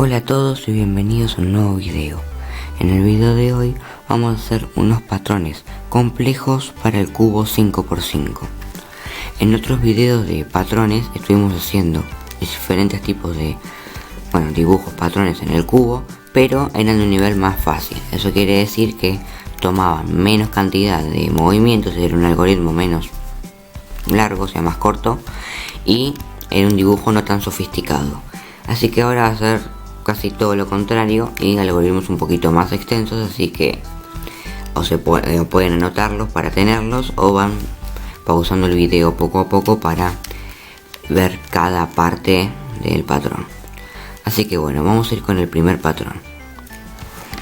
Hola a todos y bienvenidos a un nuevo video. En el video de hoy vamos a hacer unos patrones complejos para el cubo 5×5. En otros videos de patrones estuvimos haciendo diferentes tipos de dibujos, patrones en el cubo, pero eran de un nivel más fácil. Eso quiere decir que tomaban menos cantidad de movimientos, era un algoritmo menos largo, o sea más corto, y era un dibujo no tan sofisticado. Así que ahora va a ser casi todo lo contrario y algoritmos un poquito más extensos, así que pueden anotarlos para tenerlos o van pausando el video poco a poco para ver cada parte del patrón. Así que bueno, vamos a ir con el primer patrón.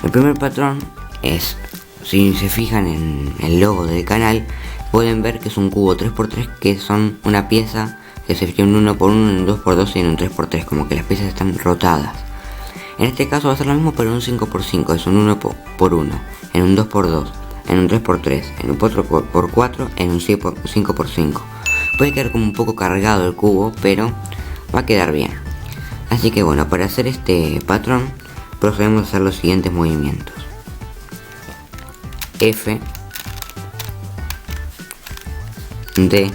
El primer patrón es, si se fijan en el logo del canal, pueden ver que es un cubo 3×3, que son una pieza que se fija en un 1×1, en un 2×2 y en un 3×3, como que las piezas están rotadas. En este caso va a ser lo mismo, pero en un 5×5, es un 1×1, en un 2×2, en un 3×3, en un 4×4, en un 5×5. Puede quedar como un poco cargado el cubo, pero va a quedar bien. Así que bueno, para hacer este patrón procedemos a hacer los siguientes movimientos. F, D,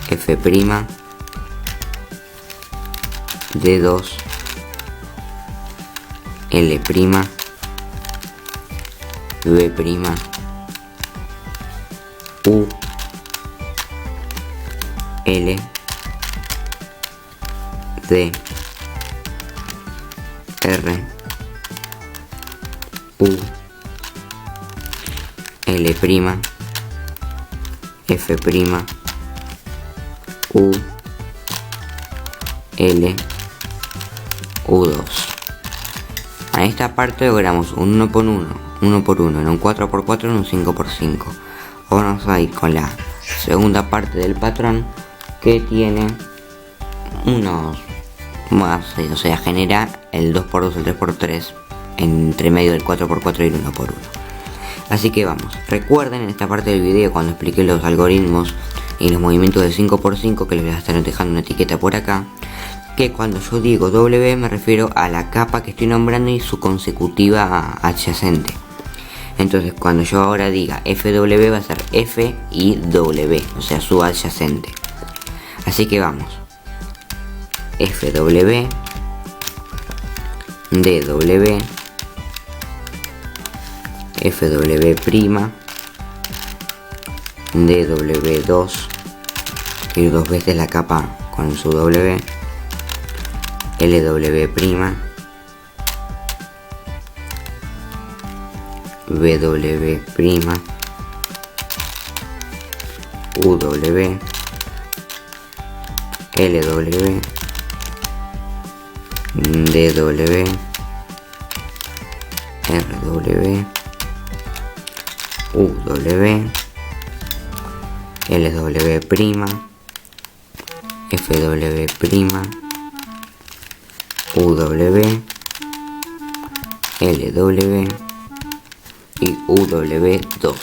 F', D2, L', B', U, L, D, R, U, L', F', U, L, U2. A esta parte logramos un 1×1, 1×1, en un 4×4, en un 5×5. Ahora vamos a ir con la segunda parte del patrón, que tiene unos más, o sea, genera el 2×2, el 3×3 entre medio del 4×4 y el 1×1. Así que vamos, recuerden en esta parte del video cuando expliqué los algoritmos y los movimientos del 5×5, que les voy a estar dejando una etiqueta por acá, que cuando yo digo W me refiero a la capa que estoy nombrando y su consecutiva adyacente. Entonces cuando yo ahora diga FW va a ser F y W, o sea su adyacente. Así que vamos. FW, DW, FW', DW2, ir dos veces la capa con su W, LW', BW', UW, LW, DW, RW, UW, LW', FW', UW, LW y UW2.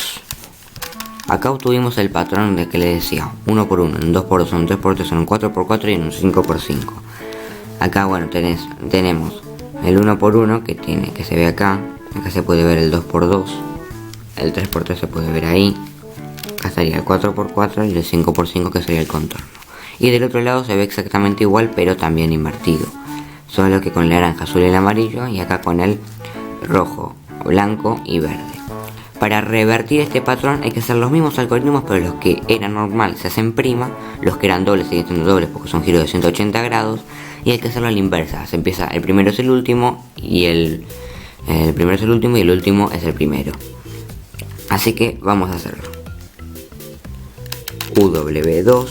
Acá obtuvimos el patrón de que le decía 1×1, en un 2×2, en un 3×3, en un 4×4 y en un 5×5. Acá bueno tenemos el 1×1 que se ve acá se puede ver el 2×2, el 3×3 se puede ver ahí, acá estaría el 4×4 y el 5×5 que sería el contorno. Y del otro lado se ve exactamente igual, pero también invertido, solo que con el naranja, azul y el amarillo, y acá con el rojo, blanco y verde. Para revertir este patrón hay que hacer los mismos algoritmos, pero los que eran normales se hacen prima, los que eran dobles siguen siendo dobles porque son giros de 180 grados, y hay que hacerlo a la inversa. Se empieza, el primero es el último y el primero es el último y el último es el primero. Así que vamos a hacerlo. UW2,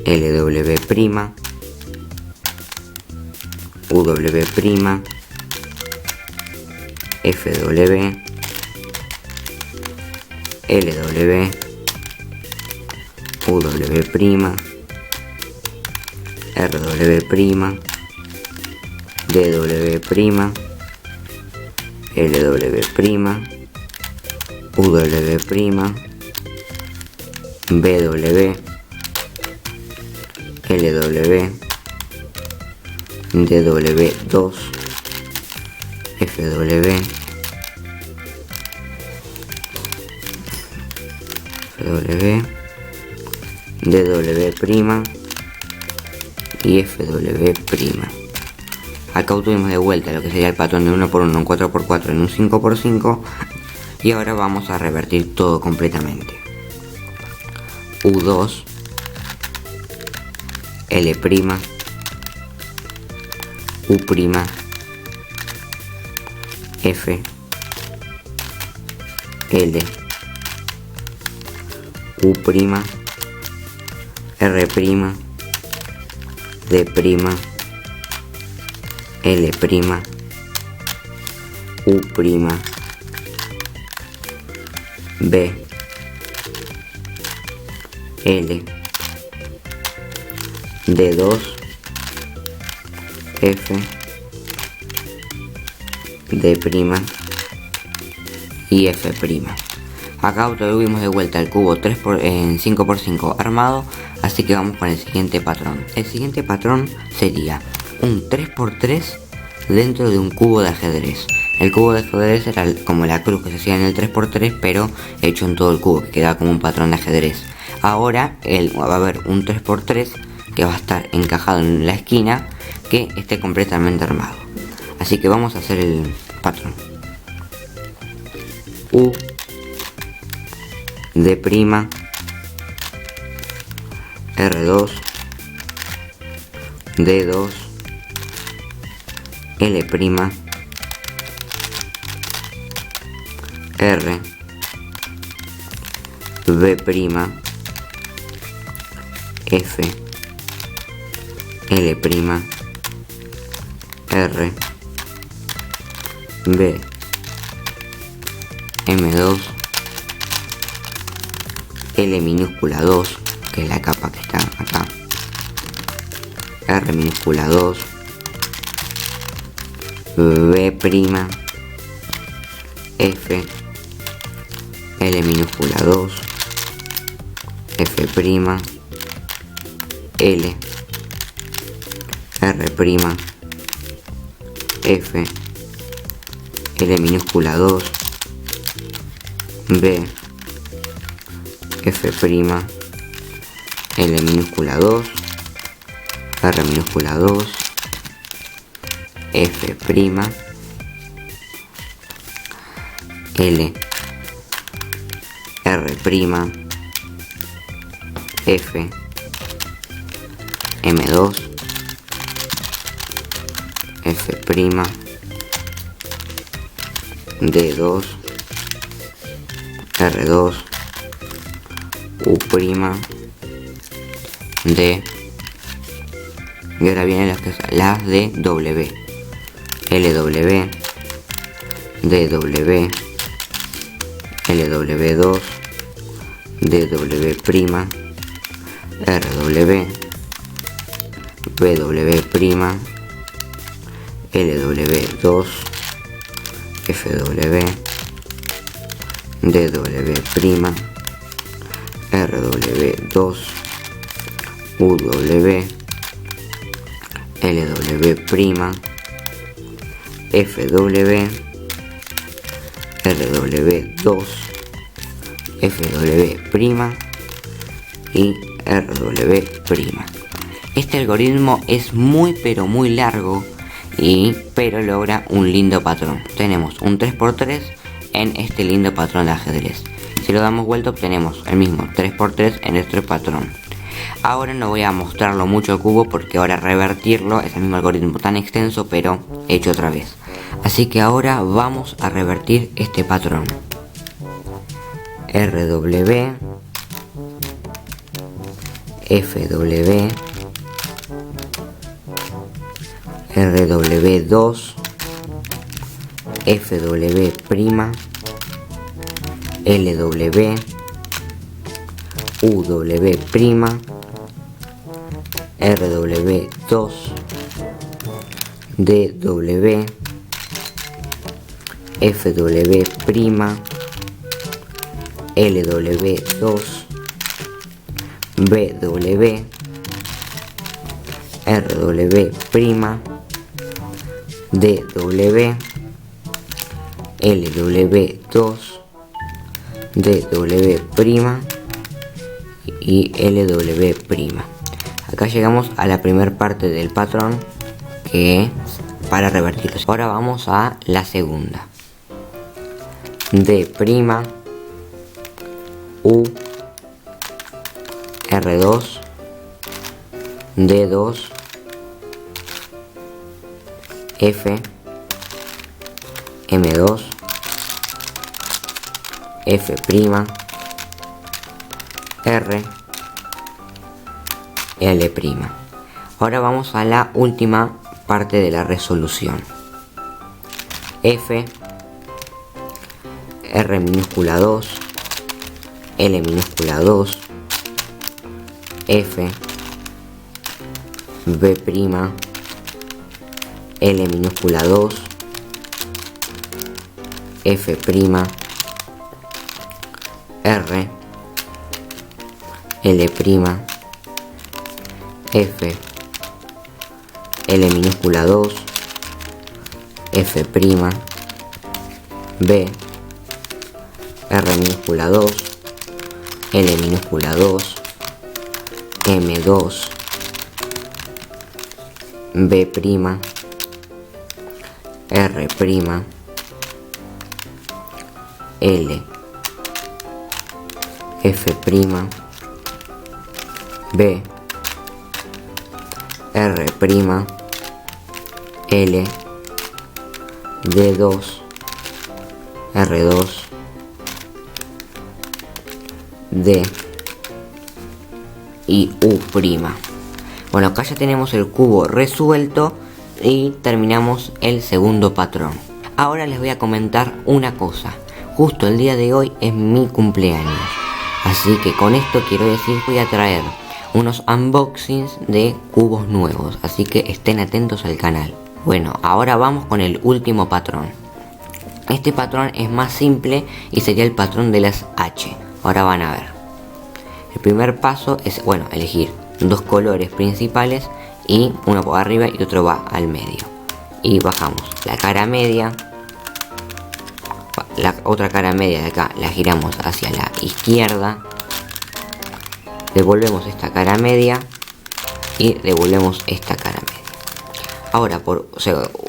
LW', UW', FW, LW, UW', RW', DW', LW', UW', BW, LW, DW2, FW, FW, DW' y FW'. Acá obtuvimos de vuelta lo que sería el patrón de 1x1, un 4x4 en un 5x5, y ahora vamos a revertir todo completamente. U2, L', U', F, L, U', R', D', L', U', B, L, D2, F, D' y F'. Acá obtuvimos de vuelta el cubo 5x5 armado, así que vamos con el siguiente patrón. El siguiente patrón sería un 3x3 dentro de un cubo de ajedrez. El cubo de ajedrez era como la cruz que se hacía en el 3x3, pero hecho en todo el cubo, que quedaba como un patrón de ajedrez. Ahora va a haber un 3x3 que va a estar encajado en la esquina, que esté completamente armado. Así que vamos a hacer el patrón. U, D', R2, D2, L', R, B', F, L', R, B, M2, L minúscula 2, que es la capa que está acá, R minúscula 2, B', F, L minúscula 2, F', L, R', F, L minúscula 2, B, F', L minúscula 2, R minúscula 2, F', L, R', F, M2, F', D2, R2, U', D, y ahora vienen las de W, LW, DW, LW2, DW', RW, BW', LW2, FW, DW', RW2, UW, LW', FW, RW2, FW' y RW'. Este algoritmo es muy pero muy largo, pero logra un lindo patrón. Tenemos un 3x3 en este lindo patrón de ajedrez. Si lo damos vuelta obtenemos el mismo 3x3 en este patrón. Ahora no voy a mostrarlo mucho el cubo porque ahora revertirlo es el mismo algoritmo tan extenso pero hecho otra vez. Así que ahora vamos a revertir este patrón. RW, FW, RW2, FW', LW, UW', RW2, DW, FW', LW2, BW, RW', DW, LW2, DW' y LW'. Acá llegamos a la primera parte del patrón, que es para revertirlo. Ahora vamos a la segunda. D', U, R2, D2, F, M2, F', R, L'. Ahora vamos a la última parte de la resolución. F, R minúscula 2, L minúscula 2, F, B', L minúscula 2, F', R, L', F, L minúscula 2, F', B, R minúscula 2, L minúscula 2, M2, B', R', L, F', B, R', L, D2, R2, D y U'. Bueno, acá ya tenemos el cubo resuelto y terminamos el segundo patrón. Ahora les voy a comentar una cosa. Justo el día de hoy es mi cumpleaños, así que con esto quiero decir, voy a traer unos unboxings de cubos nuevos, así que estén atentos al canal. Bueno, ahora vamos con el último patrón. Este patrón es más simple y sería el patrón de las H. Ahora van a ver. El primer paso es, bueno, elegir dos colores principales y uno por arriba y otro va al medio. Y bajamos la cara media. La otra cara media de acá la giramos hacia la izquierda. Devolvemos esta cara media y devolvemos esta cara media. Ahora, por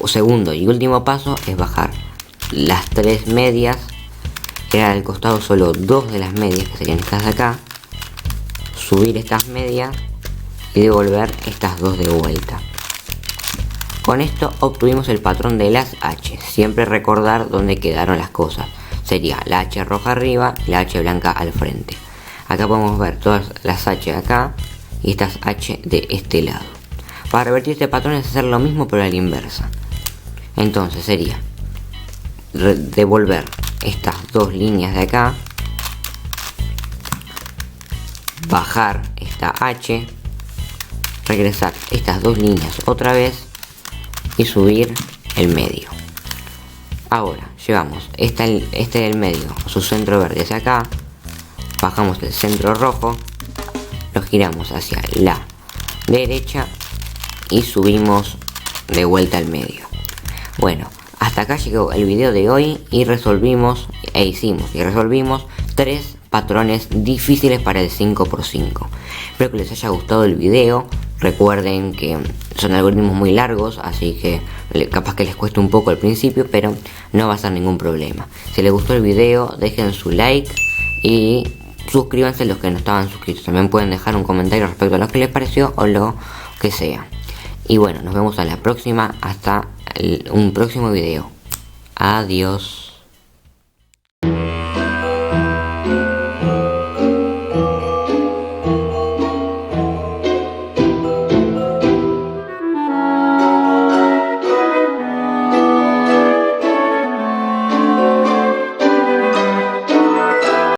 segundo y último paso es bajar las tres medias. Quedar al costado solo dos de las medias, que serían estas de acá. Subir estas medias y devolver estas dos de vuelta. Con esto obtuvimos el patrón de las H. Siempre recordar dónde quedaron las cosas. Sería la H roja arriba y la H blanca al frente. Acá podemos ver todas las H de acá y estas H de este lado. Para revertir este patrón es hacer lo mismo pero a la inversa. Entonces sería devolver estas dos líneas de acá, bajar esta H, regresar estas dos líneas otra vez y subir el medio. Ahora llevamos este del medio, su centro verde hacia acá, bajamos el centro rojo, lo giramos hacia la derecha y subimos de vuelta al medio. Bueno, hasta acá llegó el video de hoy y resolvimos tres patrones difíciles para el 5×5. Espero que les haya gustado el video. Recuerden que son algoritmos muy largos, así que capaz que les cueste un poco al principio, pero no va a ser ningún problema. Si les gustó el video, dejen su like y suscríbanse los que no estaban suscritos. También pueden dejar un comentario respecto a lo que les pareció o lo que sea. Y bueno, nos vemos a la próxima, hasta un próximo video. Adiós.